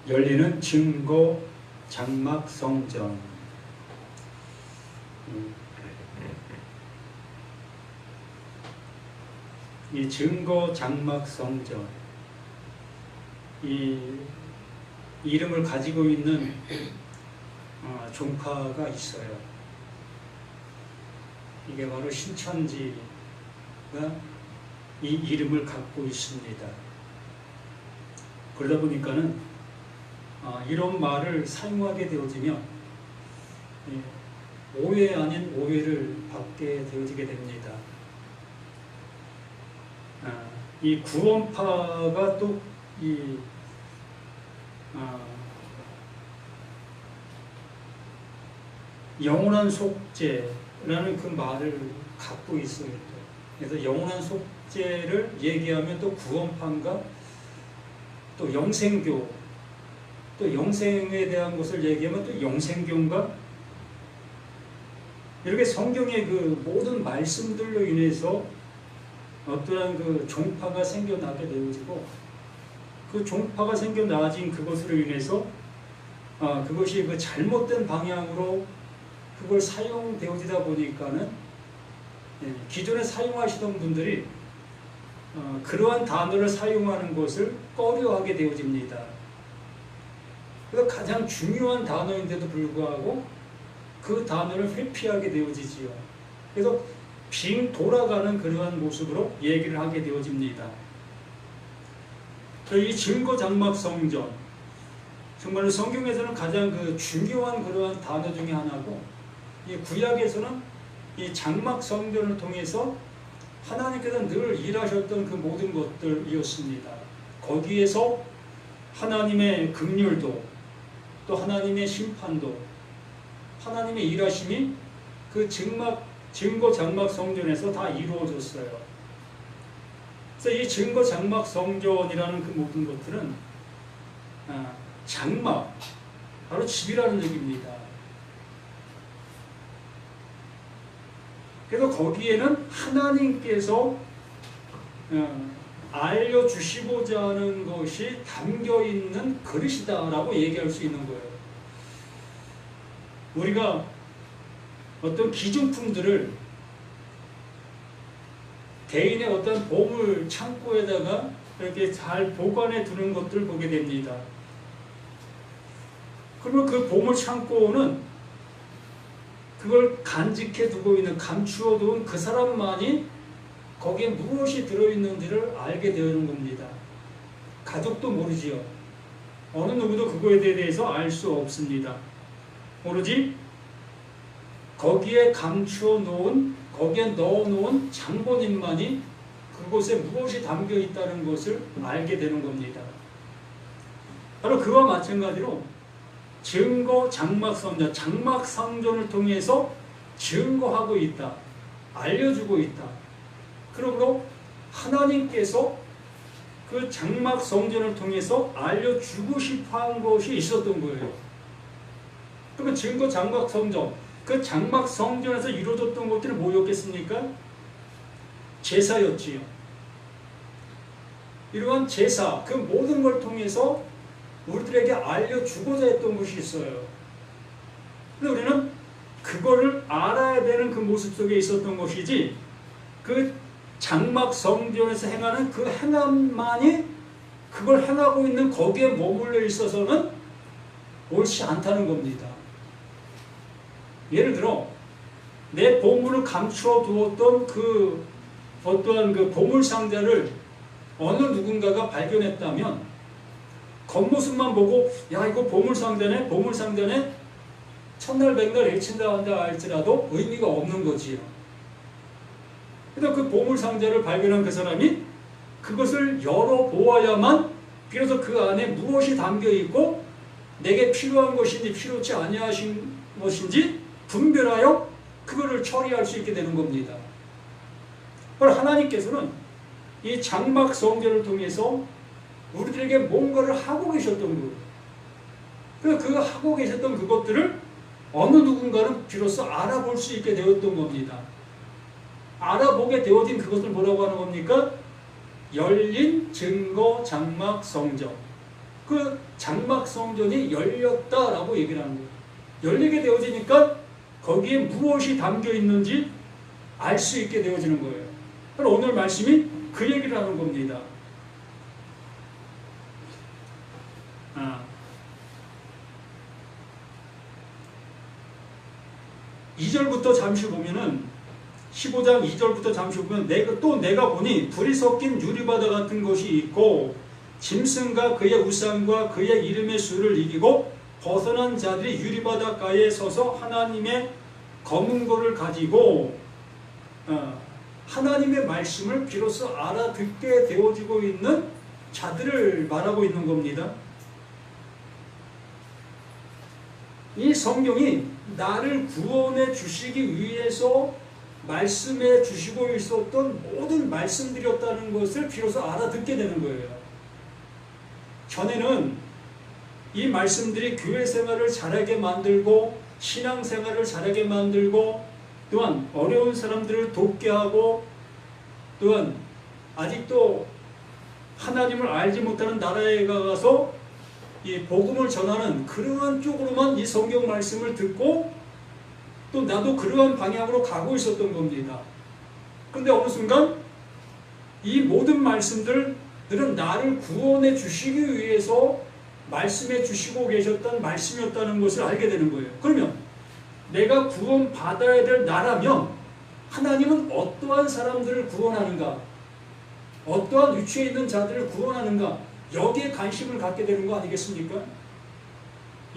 열리는 증거 장막 성전. 이 증거 장막 성전, 이 이름을 가지고 있는 종파가 있어요. 이게 바로 신천지가 이 이름을 갖고 있습니다. 그러다 보니까는 이런 말을 사용하게 되어지면 오해 아닌 오해를 받게 되어지게 됩니다. 이 구원파가 또 이 영원한 속죄라는 그 말을 갖고 있어요. 그래서 영원한 속죄를 얘기하면 또 구원파인가, 또 영생교, 또 영생에 대한 것을 얘기하면 또 영생교인가, 이렇게 성경의 그 모든 말씀들로 인해서 어떠한 그 종파가 생겨나게 되어지고, 그 종파가 생겨나진 그것으로 인해서 그것이 그 잘못된 방향으로 그걸 사용되어지다 보니까는 기존에 사용하시던 분들이 그러한 단어를 사용하는 것을 꺼려하게 되어집니다. 그래서 가장 중요한 단어인데도 불구하고 그 단어를 회피하게 되어지지요. 그래서 빙 돌아가는 그러한 모습으로 얘기를 하게 되어집니다. 이 증거 장막 성전, 정말 성경에서는 가장 그 중요한 그러한 단어 중에 하나고, 이 구약에서는 이 장막 성전을 통해서 하나님께서 늘 일하셨던 그 모든 것들이었습니다. 거기에서 하나님의 긍휼도, 또 하나님의 심판도, 하나님의 일하심이 그 증거 장막 성전에서 다 이루어졌어요. 그래서 이 증거 장막 성전이라는 그 모든 것들은 장막, 바로 집이라는 얘기입니다. 그래서 거기에는 하나님께서 알려주시고자 하는 것이 담겨있는 그릇이다라고 얘기할 수 있는 거예요. 우리가 어떤 기중품들을 개인의 어떤 보물 창고에다가 이렇게 잘 보관해 두는 것들을 보게 됩니다. 그러면 그 보물 창고는 그걸 간직해 두고 있는, 감추어 둔 그 사람만이 거기에 무엇이 들어있는지를 알게 되는 겁니다. 가족도 모르지요. 어느 누구도 그거에 대해서 알 수 없습니다. 오로지 거기에 감추어 놓은, 거기에 넣어 놓은 장본인만이 그곳에 무엇이 담겨 있다는 것을 알게 되는 겁니다. 바로 그와 마찬가지로 증거 장막 성전, 장막 성전을 통해서 증거하고 있다, 알려주고 있다. 그러므로 하나님께서 그 장막 성전을 통해서 알려주고 싶어 한 것이 있었던 거예요. 그러면 증거 장막 성전, 그 장막 성전에서 이루어졌던 것들이 뭐였겠습니까? 제사였지요. 이러한 제사, 그 모든 걸 통해서 우리들에게 알려주고자 했던 것이 있어요. 근데 우리는 그거를 알아야 되는 그 모습 속에 있었던 것이지, 그 장막 성전에서 행하는 그 행함만이 그걸 행하고 있는 거기에 머물러 있어서는 옳지 않다는 겁니다. 예를 들어 내 보물을 감추어 두었던 그 어떠한 그 보물 상자를 어느 누군가가 발견했다면 겉모습만 보고 야 이거 보물 상자네, 보물 상자네, 첫날 백날 일친다 한다 할지라도 의미가 없는 거지요. 그래서 그 보물 상자를 발견한 그 사람이 그것을 열어보아야만 비로소 그 안에 무엇이 담겨 있고 내게 필요한 것인지 필요치 아니하신 것인지 분별하여 그거를 처리할 수 있게 되는 겁니다. 그러나 하나님께서는 이 장막 성전을 통해서 우리들에게 뭔가를 하고 계셨던 거예요. 그래서 그 하고 계셨던 그것들을 어느 누군가는 비로소 알아볼 수 있게 되었던 겁니다. 알아보게 되어진 그것을 뭐라고 하는 겁니까? 열린 증거 장막 성전. 그 장막 성전이 열렸다라고 얘기를 하는 거예요. 열리게 되어지니까 거기에 무엇이 담겨 있는지 알 수 있게 되어지는 거예요. 그럼 오늘 말씀이 그 얘기를 하는 겁니다. 2절부터 잠시 보면은 15장 2절부터 잠시 보면 내가 보니 불이 섞인 유리바다 같은 것이 있고 짐승과 그의 우상과 그의 이름의 수를 이기고 벗어난 자들이 유리바닷가에 서서 하나님의 검은 고를 가지고 하나님의 말씀을 비로소 알아듣게 되어지고 있는 자들을 말하고 있는 겁니다. 이 성경이 나를 구원해 주시기 위해서 말씀해 주시고 있었던 모든 말씀들이었다는 것을 비로소 알아듣게 되는 거예요. 전에는 이 말씀들이 교회 생활을 잘하게 만들고 신앙 생활을 잘하게 만들고 또한 어려운 사람들을 돕게 하고 또한 아직도 하나님을 알지 못하는 나라에 가서 이 복음을 전하는 그러한 쪽으로만 이 성경 말씀을 듣고 또 나도 그러한 방향으로 가고 있었던 겁니다. 그런데 어느 순간 이 모든 말씀들은 나를 구원해 주시기 위해서 말씀해 주시고 계셨던 말씀이었다는 것을 알게 되는 거예요. 그러면 내가 구원받아야 될 나라면 하나님은 어떠한 사람들을 구원하는가? 어떠한 위치에 있는 자들을 구원하는가? 여기에 관심을 갖게 되는 거 아니겠습니까?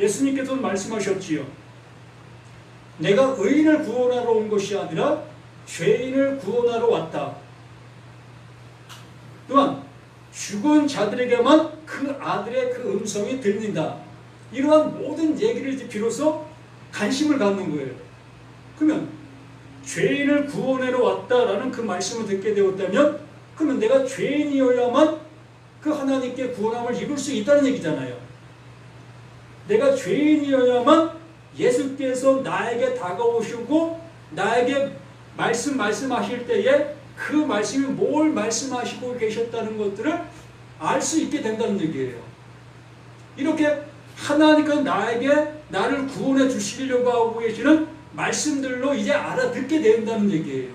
예수님께서는 말씀하셨지요. 내가 의인을 구원하러 온 것이 아니라 죄인을 구원하러 왔다. 또한 죽은 자들에게만 그 아들의 그 음성이 들린다. 이러한 모든 얘기를 이제 비로소 관심을 갖는 거예요. 그러면 죄인을 구원하러 왔다라는 그 말씀을 듣게 되었다면 그러면 내가 죄인이어야만 그 하나님께 구원함을 입을 수 있다는 얘기잖아요. 내가 죄인이어야만 예수께서 나에게 다가오시고 나에게 말씀하실 때에 그 말씀이 뭘 말씀하시고 계셨다는 것들을 알 수 있게 된다는 얘기예요. 이렇게 하나님께서 나를 구원해 주시려고 하고 계시는 말씀들로 이제 알아듣게 된다는 얘기예요.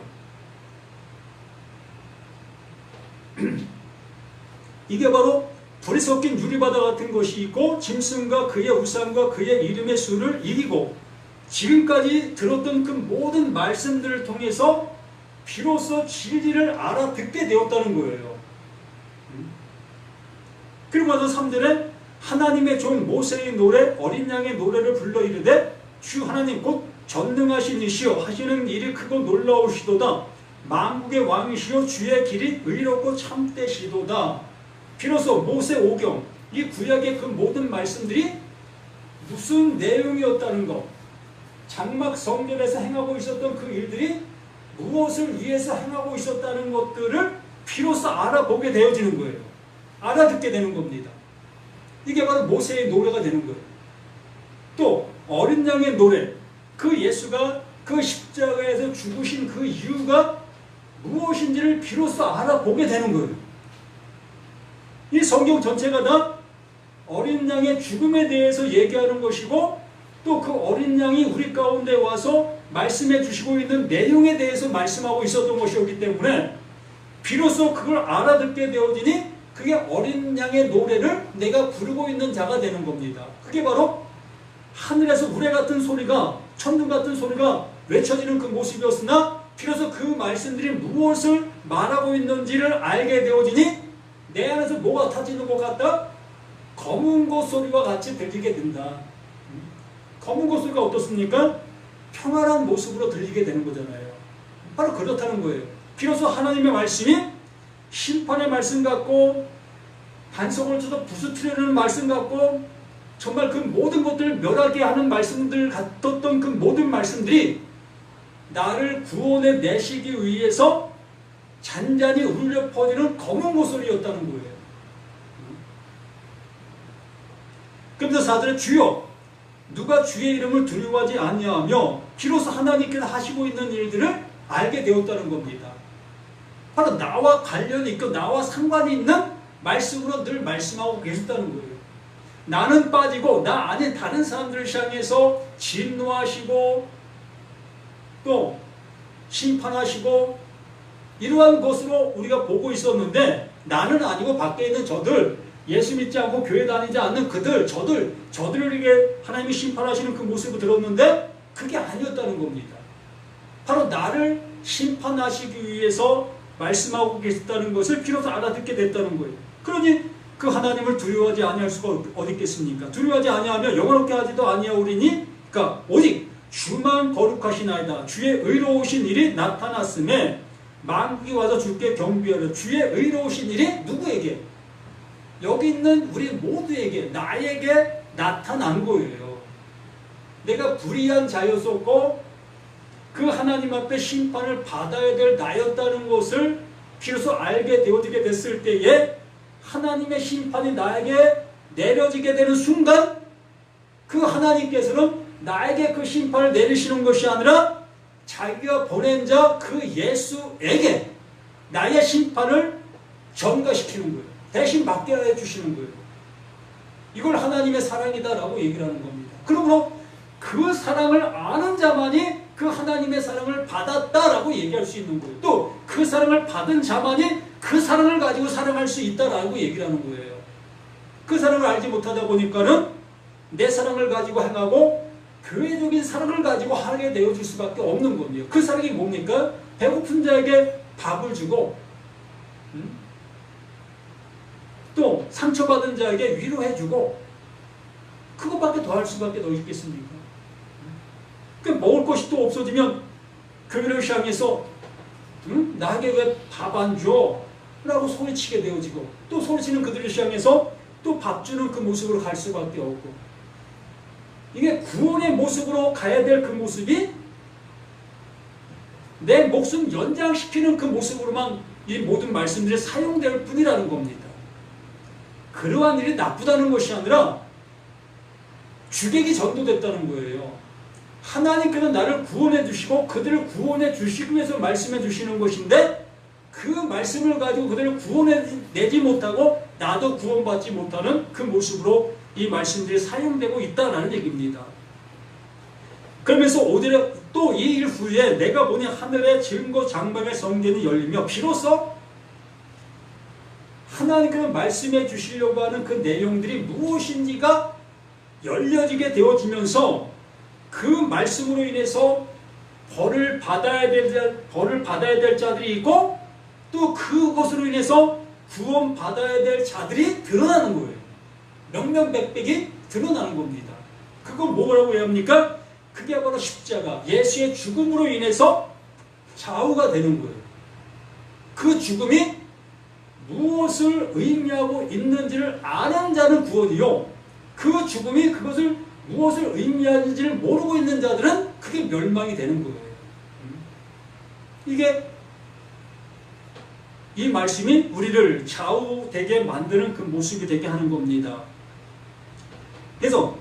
이게 바로 불이 섞인 유리바다 같은 것이 있고 짐승과 그의 우상과 그의 이름의 수를 이기고 지금까지 들었던 그 모든 말씀들을 통해서 비로소 진리를 알아듣게 되었다는 거예요. 그리고 나서 3절에 하나님의 종 모세의 노래 어린 양의 노래를 불러 이르되 주 하나님 곧 전능하신 이시여 하시는 일이 크고 놀라우시도다. 만국의 왕이시여 주의 길이 의롭고 참되시도다. 비로소 모세 오경 이 구약의 그 모든 말씀들이 무슨 내용이었다는 것, 장막 성전에서 행하고 있었던 그 일들이 무엇을 위해서 행하고 있었다는 것들을 비로소 알아보게 되어지는 거예요. 알아듣게 되는 겁니다. 이게 바로 모세의 노래가 되는 거예요. 또 어린 양의 노래, 그 예수가 그 십자가에서 죽으신 그 이유가 무엇인지를 비로소 알아보게 되는 거예요. 이 성경 전체가 다 어린 양의 죽음에 대해서 얘기하는 것이고 또 그 어린 양이 우리 가운데 와서 말씀해 주시고 있는 내용에 대해서 말씀하고 있었던 것이었기 때문에 비로소 그걸 알아듣게 되어지니 그게 어린 양의 노래를 내가 부르고 있는 자가 되는 겁니다. 그게 바로 하늘에서 우레 같은 소리가 천둥 같은 소리가 외쳐지는 그 모습이었으나 비로소 그 말씀들이 무엇을 말하고 있는지를 알게 되어지니 내 안에서 뭐가 타지는 것 같다? 검은 것 소리와 같이 들리게 된다. 검은 것 소리가 어떻습니까? 평안한 모습으로 들리게 되는 거잖아요. 바로 그렇다는 거예요. 비로소 하나님의 말씀이 심판의 말씀 같고 반석을 쳐서 부수트려는 말씀 같고 정말 그 모든 것들을 멸하게 하는 말씀들 같았던 그 모든 말씀들이 나를 구원해 내시기 위해서 잔잔히 울려 퍼지는 검은 목소리였다는 거예요. 그러면서 4절에 주여 누가 주의 이름을 두려워하지 아니하며 비로소 하나님께서 하시고 있는 일들을 알게 되었다는 겁니다. 바로 나와 관련이 있고 나와 상관이 있는 말씀으로 늘 말씀하고 계셨다는 거예요. 나는 빠지고 나 안에 다른 사람들을 향해서 진노하시고 또 심판하시고 이러한 것으로 우리가 보고 있었는데, 나는 아니고 밖에 있는 저들, 예수 믿지 않고 교회 다니지 않는 그들, 저들에게 하나님이 심판하시는 그 모습을 들었는데 그게 아니었다는 겁니다. 바로 나를 심판하시기 위해서 말씀하고 계셨다는 것을 비로소 알아듣게 됐다는 거예요. 그러니 그 하나님을 두려워하지 아니할 수가 어디 있겠습니까? 두려워하지 아니하면 영원롭게 하지도 아니하오리니, 그러니까 오직 주만 거룩하시나이다. 주의 의로우신 일이 나타났음에 만국이 와서 주께 경배하려. 주의 의로우신 일이 누구에게? 여기 있는 우리 모두에게, 나에게 나타난 거예요. 내가 불의한 자였었고 그 하나님 앞에 심판을 받아야 될 나였다는 것을 비로소 알게 되어지게 됐을 때에 하나님의 심판이 나에게 내려지게 되는 순간 그 하나님께서는 나에게 그 심판을 내리시는 것이 아니라 자기가 보낸 자 그 예수에게 나의 심판을 전가시키는 거예요. 대신 맡게 해주시는 거예요. 이걸 하나님의 사랑이다라고 얘기를 하는 겁니다. 그러므로 그 사랑을 아는 자만이 그 하나님의 사랑을 받았다라고 얘기할 수 있는 거예요. 또 그 사랑을 받은 자만이 그 사랑을 가지고 사랑할 수 있다라고 얘기를 하는 거예요. 그 사랑을 알지 못하다 보니까는 내 사랑을 가지고 행하고 교회적인 사랑을 가지고 하게 되어질 수밖에 없는 겁니다. 그 사랑이 뭡니까? 배고픈 자에게 밥을 주고 또 상처받은 자에게 위로해주고, 그것밖에 더 할 수밖에 더 있겠습니까? 먹을 것이 또 없어지면 교회를 향해서 나에게 왜 밥 안 줘? 라고 소리치게 되어지고, 또 소리치는 그들을 향해서 또 밥 주는 그 모습으로 갈 수밖에 없고, 이게 구원의 모습으로 가야 될 그 모습이 내 목숨 연장시키는 그 모습으로만 이 모든 말씀들이 사용될 뿐이라는 겁니다. 그러한 일이 나쁘다는 것이 아니라 주객이 전도됐다는 거예요. 하나님께서 나를 구원해 주시고 그들을 구원해 주시기 위해서 말씀해 주시는 것인데, 그 말씀을 가지고 그들을 구원해내지 못하고 나도 구원받지 못하는 그 모습으로 이 말씀들이 사용되고 있다는 얘기입니다. 그러면서 오히려 또 이 일 후에 내가 보니 하늘의 증거 장막의 성전이 열리며, 비로소 하나님께서 말씀해 주시려고 하는 그 내용들이 무엇인지가 열려지게 되어지면서 그 말씀으로 인해서 벌을 받아야 될 자들이 있고, 또 그것으로 인해서 구원받아야 될 자들이 드러나는 거예요. 명명백백이 드러나는 겁니다. 그건 뭐라고 해야 합니까? 그게 바로 십자가, 예수의 죽음으로 인해서 좌우가 되는 거예요. 그 죽음이 무엇을 의미하고 있는지를 아는 자는 구원이요, 그 죽음이 그것을 무엇을 의미하는지를 모르고 있는 자들은 그게 멸망이 되는 거예요. 이게 이 말씀이 우리를 좌우되게 만드는 그 모습이 되게 하는 겁니다. 그래서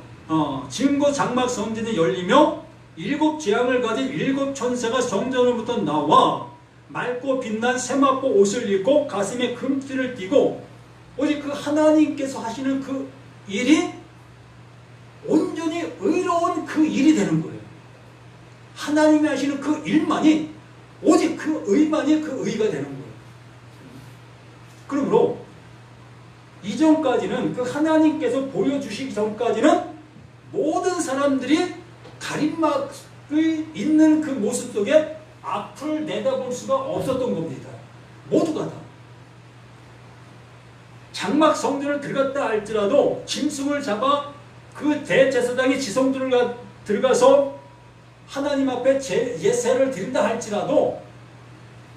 증거 장막 성전이 열리며 일곱 재앙을 가진 일곱 천사가 성전으로부터 나와 맑고 빛난 세마포 옷을 입고 가슴에 금띠를 띠고, 오직 그 하나님께서 하시는 그 일이 온전히 의로운 그 일이 되는 거예요. 하나님이 하시는 그 일만이, 오직 그 의만이 그 의가 되는 거예요. 그러므로 이전까지는 그 하나님께서 보여주시기 전까지는 모든 사람들이 가림막이 있는 그 모습 속에 앞을 내다볼 수가 없었던 겁니다. 모두가 다. 장막 성전을 들어갔다 할지라도 짐승을 잡아 그 대제사장이 지성들을 들어가서 하나님 앞에 예세를 드린다 할지라도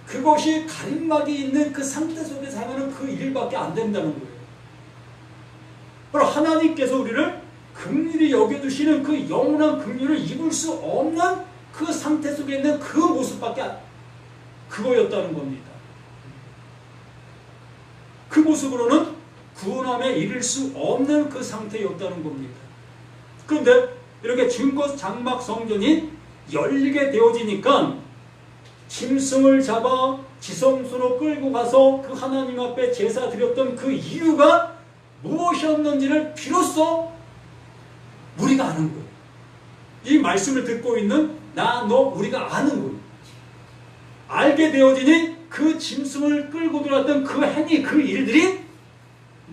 그것이 가림막이 있는 그 상태 속에서 하면 그 일밖에 안 된다는 거예요. 바로 하나님께서 우리를 긍휼히 여겨주시는 그 영원한 긍휼을 입을 수 없는 그 상태 속에 있는 그 모습밖에 그거였다는 겁니다. 그 모습으로는 구원함에 이를 수 없는 그 상태였다는 겁니다. 그런데 이렇게 증거 장막 성전이 열리게 되어지니까 짐승을 잡아 지성소로 끌고 가서 그 하나님 앞에 제사 드렸던 그 이유가 무엇이 하셨는지를 비로소 우리가 아는 거예요. 이 말씀을 듣고 있는 나, 너, 우리가 아는 거예요. 알게 되어지니 그 짐승을 끌고 들어왔던 그 행위, 그 일들이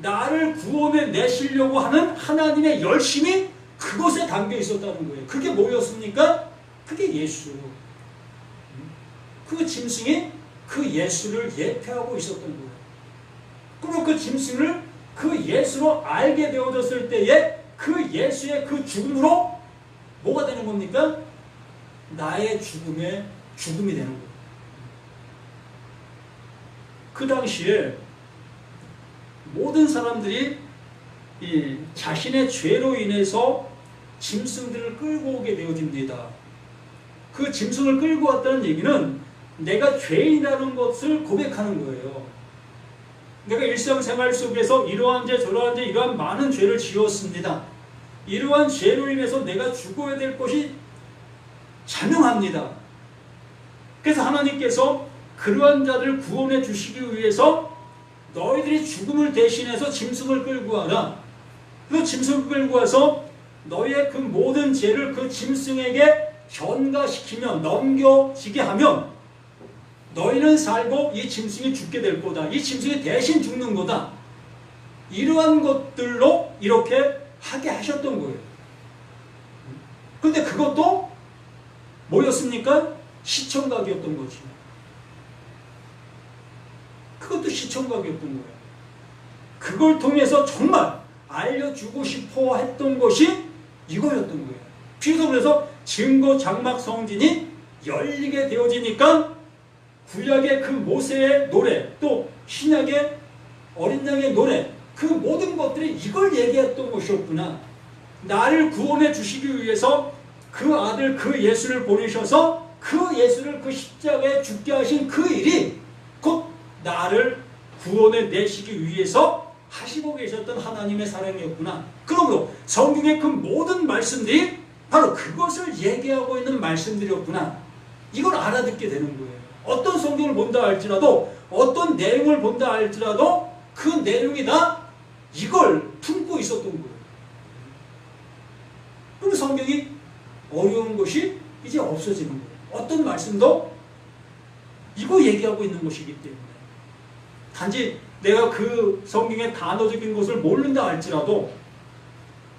나를 구원해 내시려고 하는 하나님의 열심이 그것에 담겨 있었다는 거예요. 그게 뭐였습니까? 그게 예수. 그 짐승이 그 예수를 예표하고 있었던 거예요. 그리고 그 짐승을 그 예수로 알게 되어졌을 때에 그 예수의 그 죽음으로 뭐가 되는 겁니까? 나의 죽음이 되는 거예요. 그 당시에 모든 사람들이 이 자신의 죄로 인해서 짐승들을 끌고 오게 되어집니다. 그 짐승을 끌고 왔다는 얘기는 내가 죄인이라는 것을 고백하는 거예요. 내가 일상생활 속에서 이러한 죄 저러한 죄 이러한 많은 죄를 지었습니다. 이러한 죄로 인해서 내가 죽어야 될 것이 자명합니다. 그래서 하나님께서 그러한 자를 구원해 주시기 위해서 너희들이 죽음을 대신해서 짐승을 끌고 와라. 그 짐승을 끌고 와서 너희의 그 모든 죄를 그 짐승에게 전가시키면 넘겨지게 하면 너희는 살고 이 짐승이 죽게 될 거다. 이 짐승이 대신 죽는 거다. 이러한 것들로 이렇게 하게 하셨던 거예요. 그런데 그것도 뭐였습니까? 시청각이었던 거지. 그것도 시청각이었던 거예요. 그걸 통해서 정말 알려주고 싶어 했던 것이 이거였던 거예요. 비로소 그래서 증거 장막 성진이 열리게 되어지니까 구약의 그 모세의 노래 또 신약의 어린 양의 노래 그 모든 것들이 이걸 얘기했던 것이었구나. 나를 구원해 주시기 위해서 그 아들 그 예수를 보내셔서 그 예수를 그 십자가에 죽게 하신 그 일이 곧 나를 구원해 내시기 위해서 하시고 계셨던 하나님의 사랑이었구나. 그러므로 성경의 그 모든 말씀들이 바로 그것을 얘기하고 있는 말씀들이었구나. 이걸 알아듣게 되는 거예요. 어떤 성경을 본다 할지라도 어떤 내용을 본다 할지라도 그 내용이 다 이걸 품고 있었던 거예요. 그럼 성경이 어려운 것이 이제 없어지는 거예요. 어떤 말씀도 이거 얘기하고 있는 것이기 때문에 단지 내가 그 성경의 단어적인 것을 모른다 할지라도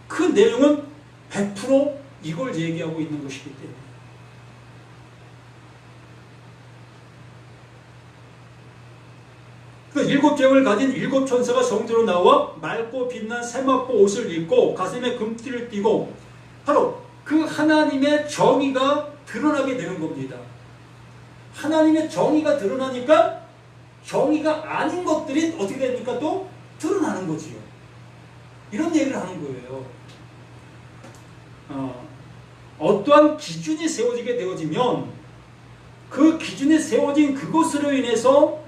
그 내용은 100% 이걸 얘기하고 있는 것이기 때문에 그 일곱 계명을 가진 일곱 천사가 성전으로 나와 맑고 빛난 세마포 옷을 입고 가슴에 금띠를 띠고 바로 그 하나님의 정의가 드러나게 되는 겁니다. 하나님의 정의가 드러나니까 정의가 아닌 것들이 어떻게 됩니까? 또 드러나는 거지요. 이런 얘기를 하는 거예요. 어떠한 기준이 세워지게 되어지면 그 기준이 세워진 그것으로 인해서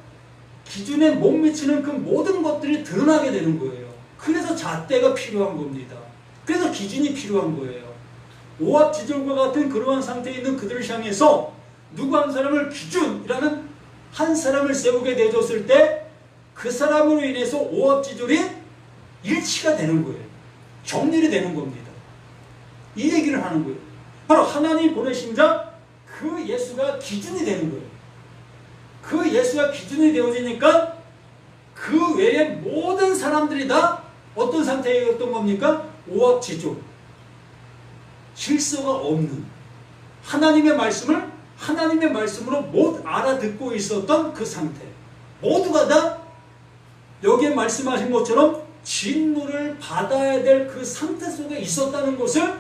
기준에 못 미치는 그 모든 것들이 드러나게 되는 거예요. 그래서 잣대가 필요한 겁니다. 그래서 기준이 필요한 거예요. 오합지졸과 같은 그러한 상태에 있는 그들을 향해서 누구 한 사람을 기준이라는 한 사람을 세우게 되어졌을 때 그 사람으로 인해서 오합지졸이 일치가 되는 거예요. 정렬이 되는 겁니다. 이 얘기를 하는 거예요. 바로 하나님 보내신 자 그 예수가 기준이 되는 거예요. 그 예수가 기준이 되어지니까 그 외에 모든 사람들이 다 어떤 상태였던 겁니까? 오합지졸. 질서가 없는 하나님의 말씀을 하나님의 말씀으로 못 알아듣고 있었던 그 상태. 모두가 다 여기에 말씀하신 것처럼 진노를 받아야 될 그 상태 속에 있었다는 것을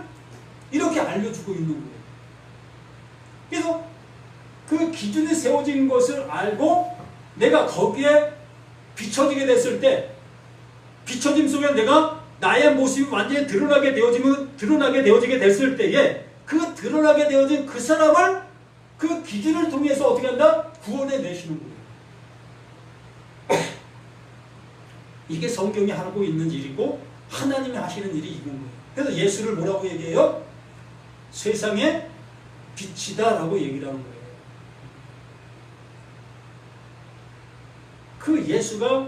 이렇게 알려주고 있는 거예요. 그래서 그 기준이 세워진 것을 알고 내가 거기에 비춰지게 됐을 때 비춰짐 속에 내가 나의 모습이 완전히 드러나게 되어지게 됐을 때에 그 드러나게 되어진 그 사람을 그 기준을 통해서 어떻게 한다? 구원해 내시는 거예요. 이게 성경이 하고 있는 일이고 하나님이 하시는 일이 이건 거예요. 그래서 예수를 뭐라고 얘기해요? 세상의 빛이다 라고 얘기를 하는 거예요. 그 예수가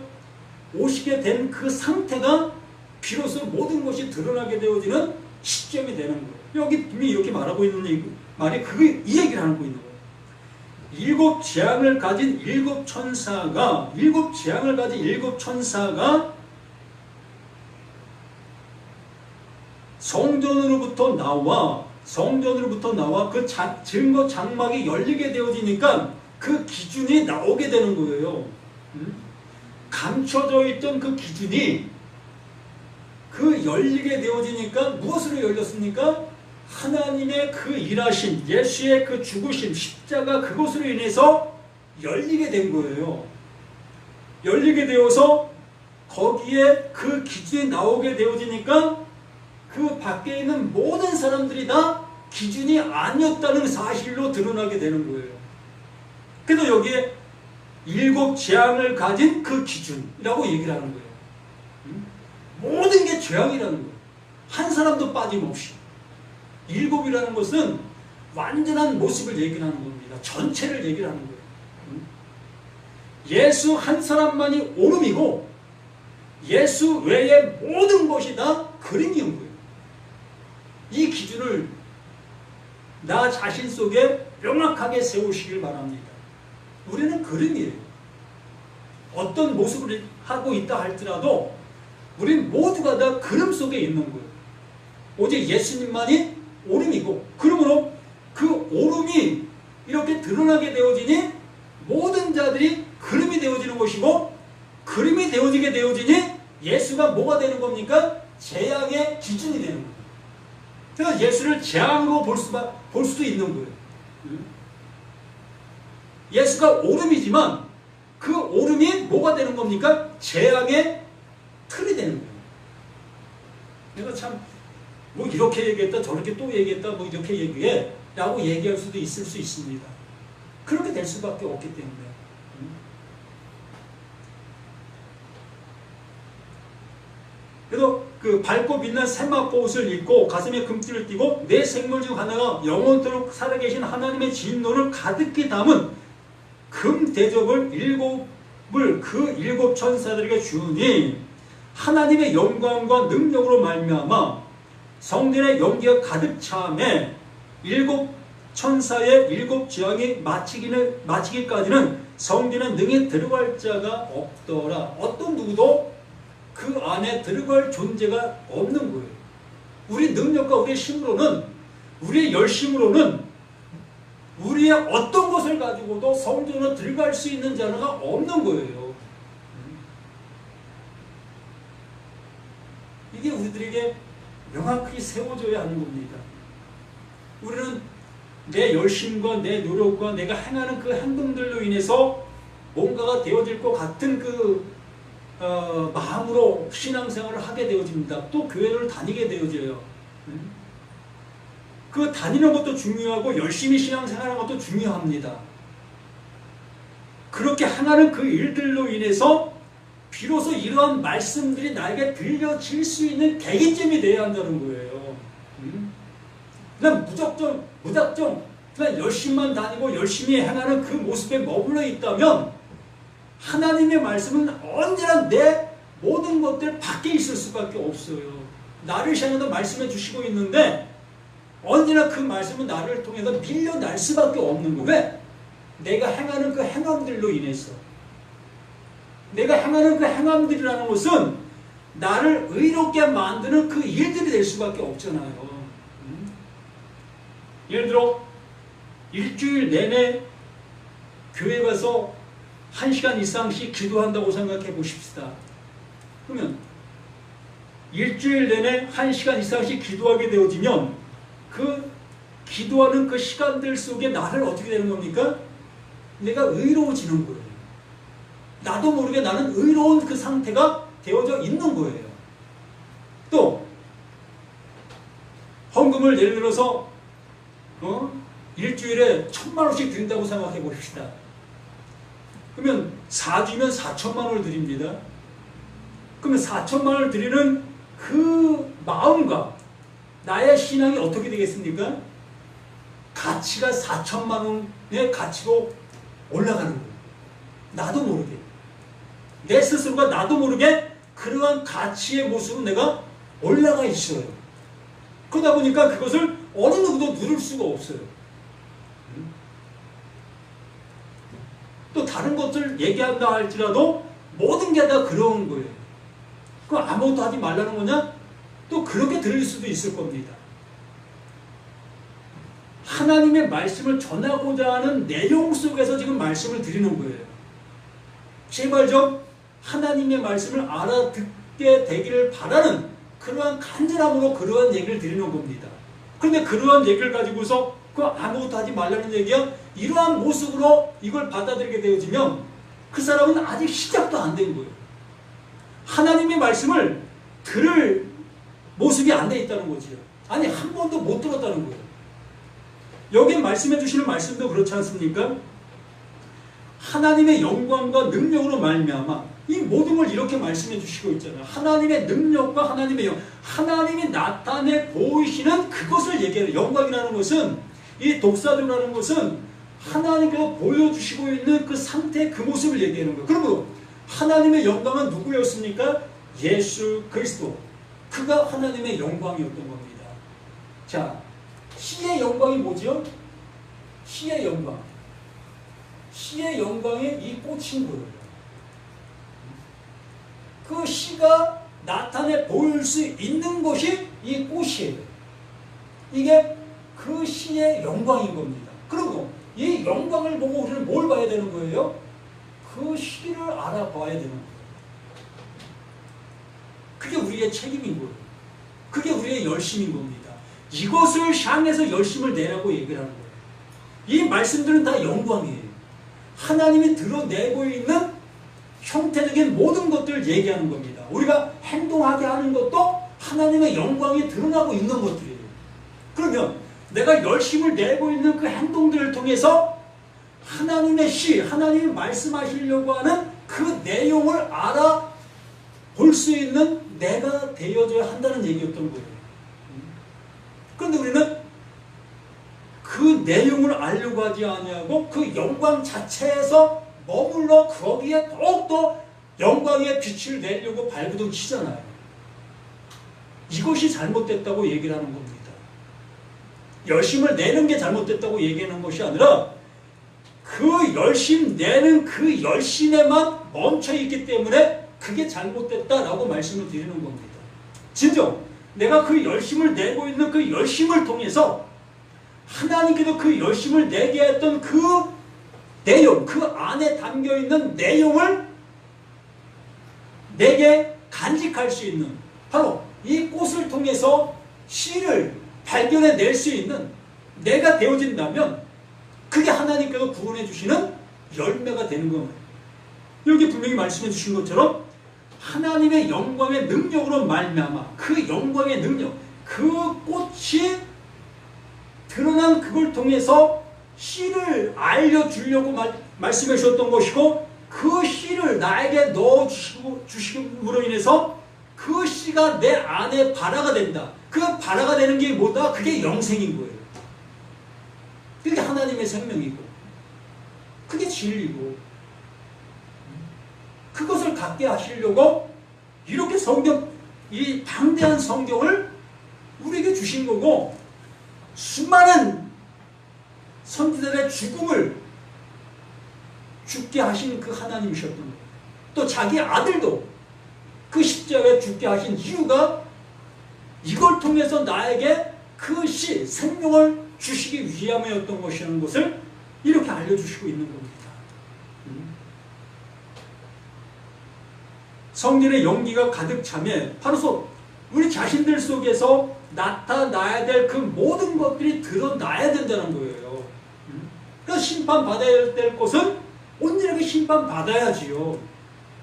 오시게 된 그 상태가 비로소 모든 것이 드러나게 되어지는 시점이 되는 거예요. 여기 분명히 이렇게 말하고 있는 말이 이 얘기를 하고 있는 거예요. 일곱 재앙을 가진 일곱 천사가 성전으로부터 나와 그 증거 장막이 열리게 되어지니까 그 기준이 나오게 되는 거예요. 감춰져 있던 그 기준이 열리게 되어지니까 무엇으로 열렸습니까? 하나님의 그 일하심, 예수의 그 죽으심, 십자가 그것으로 인해서 열리게 된 거예요. 열리게 되어서 거기에 그 기준이 나오게 되어지니까 그 밖에 있는 모든 사람들이 다 기준이 아니었다는 사실로 드러나게 되는 거예요. 그래서 여기에 일곱 재앙을 가진 그 기준이라고 얘기를 하는 거예요. 모든 게 재앙이라는 거예요. 한 사람도 빠짐없이. 일곱이라는 것은 완전한 모습을 얘기하는 겁니다. 전체를 얘기하는 거예요. 예수 한 사람만이 오름이고 예수 외의 모든 것이 다 그림이온 거예요. 이 기준을 나 자신 속에 명확하게 세우시길 바랍니다. 우리는 그림이에요. 어떤 모습을 하고 있다 할지라도 우린 모두가 다 그림 속에 있는 거예요. 오직 예수님만이 오름이고, 그러므로 그 오름이 이렇게 드러나게 되어지니 모든 자들이 그림이 되어지는 것이고, 그림이 되어지게 되어지니 예수가 뭐가 되는 겁니까? 재앙의 기준이 되는 거예요. 그래서 예수를 재앙으로 볼 수도 있는 거예요. 예수가 오름이지만 그 오름이 뭐가 되는 겁니까? 재앙의 틀이 되는 거예요. 내가 참 뭐 이렇게 얘기했다 저렇게 또 얘기했다 뭐 이렇게 얘기해 라고 얘기할 수도 있을 수 있습니다. 그렇게 될 수밖에 없기 때문에. 그래서 그 밝고 빛난 세마포 옷을 입고 가슴에 금띠를 띠고 내 생물 중 하나가 영원토록 살아계신 하나님의 진노를 가득히 담은 금 대접을 그 일곱 천사들에게 주니 하나님의 영광과 능력으로 말미암아 성전의 연기가 가득 차매 일곱 천사의 일곱 재앙이 마치기까지는 성전에 능히 들어갈 자가 없더라. 어떤 누구도 그 안에 들어갈 존재가 없는 거예요. 우리 능력과 우리의 힘으로는, 우리의 열심으로는 우리의 어떤 것을 가지고도 성전으로 들어갈 수 있는 자가 없는 거예요. 이게 우리들에게 명확히 세워져야 하는 겁니다. 우리는 내 열심과 내 노력과 내가 행하는 그 행동들로 인해서 뭔가가 되어질 것 같은 마음으로 신앙생활을 하게 되어집니다. 또 교회를 다니게 되어져요. 그 다니는 것도 중요하고 열심히 신앙생활하는 것도 중요합니다. 그렇게 행하는 그 일들로 인해서 비로소 이러한 말씀들이 나에게 들려질 수 있는 계기점이 되어야 한다는 거예요. 그냥 무작정 그냥 열심만 다니고 열심히 행하는 그 모습에 머물러 있다면 하나님의 말씀은 언제나 내 모든 것들 밖에 있을 수밖에 없어요. 나를 향해서 말씀해 주시고 있는데 언제나 그 말씀은 나를 통해서 밀려날 수밖에 없는 거예요. 왜? 내가 행하는 그 행함들로 인해서. 내가 행하는 그 행함들이라는 것은 나를 의롭게 만드는 그 일들이 될 수밖에 없잖아요. 예를 들어 일주일 내내 교회 가서 1시간 이상씩 기도한다고 생각해 보십시다. 그러면 일주일 내내 1시간 이상씩 기도하게 되어지면 그 기도하는 그 시간들 속에 나를 어떻게 되는 겁니까? 내가 의로워지는 거예요. 나도 모르게 나는 의로운 그 상태가 되어져 있는 거예요. 또 헌금을 예를 들어서 일주일에 1,000,000원씩 드린다고 생각해 봅시다. 그러면 4주면 4,000,000원을 드립니다. 그러면 4,000,000원을 드리는 그 마음과 나의 신앙이 어떻게 되겠습니까? 가치가 4,000,000원의 가치로 올라가는 거예요. 나도 모르게. 내 스스로가 나도 모르게 그러한 가치의 모습으로 내가 올라가 있어요. 그러다 보니까 그것을 어느 누구도 누를 수가 없어요. 또 다른 것들 얘기한다 할지라도 모든 게 다 그런 거예요. 그럼 아무것도 하지 말라는 거냐? 또 그렇게 들릴 수도 있을 겁니다. 하나님의 말씀을 전하고자 하는 내용 속에서 지금 말씀을 드리는 거예요. 제발 좀 하나님의 말씀을 알아듣게 되기를 바라는 그러한 간절함으로 그러한 얘기를 드리는 겁니다. 그런데 그러한 얘기를 가지고서 그 아무것도 하지 말라는 얘기야 이러한 모습으로 이걸 받아들이게 되어지면 그 사람은 아직 시작도 안 된 거예요. 하나님의 말씀을 들을 모습이 안 돼 있다는 거지요. 아니 한 번도 못 들었다는 거예요. 여기 말씀해 주시는 말씀도 그렇지 않습니까? 하나님의 영광과 능력으로 말미암아 이 모든 걸 이렇게 말씀해 주시고 있잖아요. 하나님의 능력과 하나님의 하나님이 나타내 보이시는 그것을 얘기해요. 영광이라는 것은 이 독사도라는 것은 하나님께서 보여주시고 있는 그 상태 그 모습을 얘기하는 거예요. 그러므로 하나님의 영광은 누구였습니까? 예수 그리스도. 그가 하나님의 영광이었던 겁니다. 자, 시의 영광이 뭐죠? 시의 영광. 시의 영광이 이 꽃인 거예요. 그 시가 나타내 보일 수 있는 것이 이 꽃이에요. 이게 그 시의 영광인 겁니다. 그리고 이 영광을 보고 우리는 뭘 봐야 되는 거예요? 그 시를 알아봐야 되는 거예요. 그게 우리의 책임인 거예요. 그게 우리의 열심인 겁니다. 이것을 향해서 열심을 내라고 얘기를 하는 거예요. 이 말씀들은 다 영광이에요. 하나님이 드러내고 있는 형태적인 모든 것들을 얘기하는 겁니다. 우리가 행동하게 하는 것도 하나님의 영광이 드러나고 있는 것들이에요. 그러면 내가 열심을 내고 있는 그 행동들을 통해서 하나님의 시, 하나님이 말씀하시려고 하는 그 내용을 알아볼 수 있는 내가 되어져야 한다는 얘기였던 거예요. 그런데 우리는 그 내용을 알려고 하지 아니하고 그 영광 자체에서 머물러 거기에 더욱더 영광의 빛을 내려고 발부둥 치잖아요. 이것이 잘못됐다고 얘기를 하는 겁니다. 열심을 내는 게 잘못됐다고 얘기하는 것이 아니라 그 열심 내는 그 열심에만 멈춰있기 때문에 그게 잘못됐다라고 말씀을 드리는 겁니다. 진정 내가 그 열심을 내고 있는 그 열심을 통해서 하나님께서 그 열심을 내게 했던 그 내용, 그 안에 담겨있는 내용을 내게 간직할 수 있는 바로 이 꽃을 통해서 씨를 발견해낼 수 있는 내가 되어진다면 그게 하나님께서 구원해 주시는 열매가 되는 겁니다. 여기 분명히 말씀해 주신 것처럼 하나님의 영광의 능력으로 말미암아 그 영광의 능력, 그 꽃이 드러난 그걸 통해서 씨를 알려주려고 말씀해 주셨던 것이고 그 씨를 나에게 넣어주심으로 인해서 그 씨가 내 안에 발화가 된다. 그 발화가 되는 게 뭐다? 그게 영생인 거예요. 그게 하나님의 생명이고 그게 진리고 그것을 갖게 하시려고 이렇게 성경, 이 방대한 성경을 우리에게 주신 거고 수많은 선지자들의 죽음을 죽게 하신 그 하나님이셨던 거예요. 또 자기 아들도 그 십자가에 죽게 하신 이유가 이걸 통해서 나에게 그 시, 생명을 주시기 위함이었던 것이라는 것을 이렇게 알려주시고 있는 겁니다. 성전의 연기가 가득 차면 바로서 우리 자신들 속에서 나타나야 될 그 모든 것들이 드러나야 된다는 거예요. 그러니까 심판받아야 될 것은 온전하게 심판받아야지요.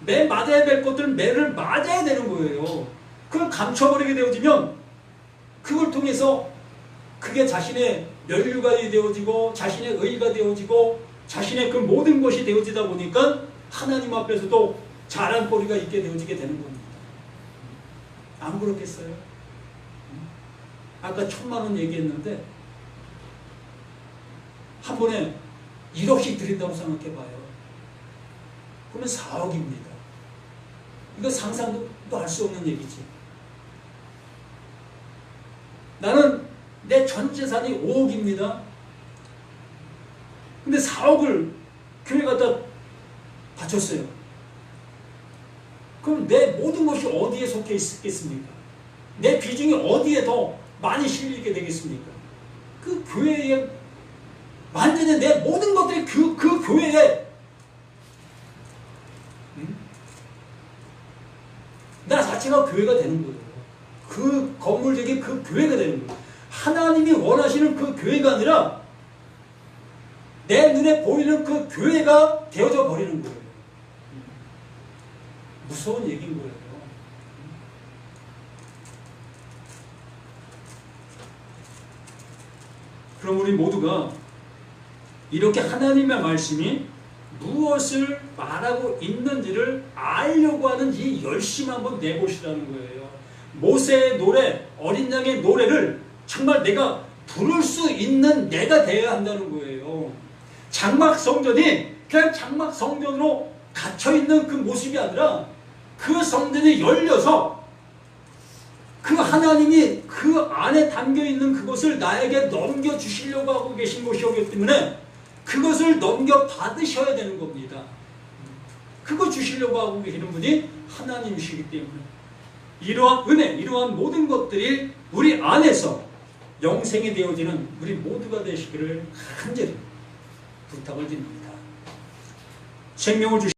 매 맞아야 될 것들은 매를 맞아야 되는 거예요. 그걸 감춰버리게 되어지면 그걸 통해서 그게 자신의 면류가 되어지고 자신의 의가 되어지고 자신의 그 모든 것이 되어지다 보니까 하나님 앞에서도 자랑거리가 있게 되어지게 되는 겁니다. 안 그렇겠어요? 아까 1,000,000원 얘기했는데 한 번에 1억씩 드린다고 생각해봐요. 그러면 4억입니다. 이거 상상도 너 알 수 없는 얘기지. 나는 내 전 재산이 5억입니다. 근데 4억을 교회 갖다 바쳤어요. 그럼 내 모든 것이 어디에 속해 있겠습니까? 내 비중이 어디에 더 많이 실리게 되겠습니까? 그 교회에 완전히 내 모든 것들이 그 교회에 나 자체가 교회가 되는 거예요. 그 건물적인 그 교회가 되는 거예요. 하나님이 원하시는 그 교회가 아니라 내 눈에 보이는 그 교회가 되어져 버리는 거예요. 무서운 얘기인 거예요. 그럼 우리 모두가 이렇게 하나님의 말씀이 무엇을 말하고 있는지를 알려고 하는 이 열심 한번 내보시라는 거예요. 모세의 노래, 어린 양의 노래를 정말 내가 부를 수 있는 내가 되어야 한다는 거예요. 장막 성전이 그냥 장막 성전으로 닫혀있는 그 모습이 아니라 그 성전이 열려서 그 하나님이 그 안에 담겨있는 그것을 나에게 넘겨주시려고 하고 계신 것이기 때문에 그것을 넘겨받으셔야 되는 겁니다. 그거 주시려고 하고 계시는 분이 하나님이시기 때문에 이러한 은혜, 이러한 모든 것들이 우리 안에서 영생이 되어지는 우리 모두가 되시기를 간절히 부탁을 드립니다. 생명을 주시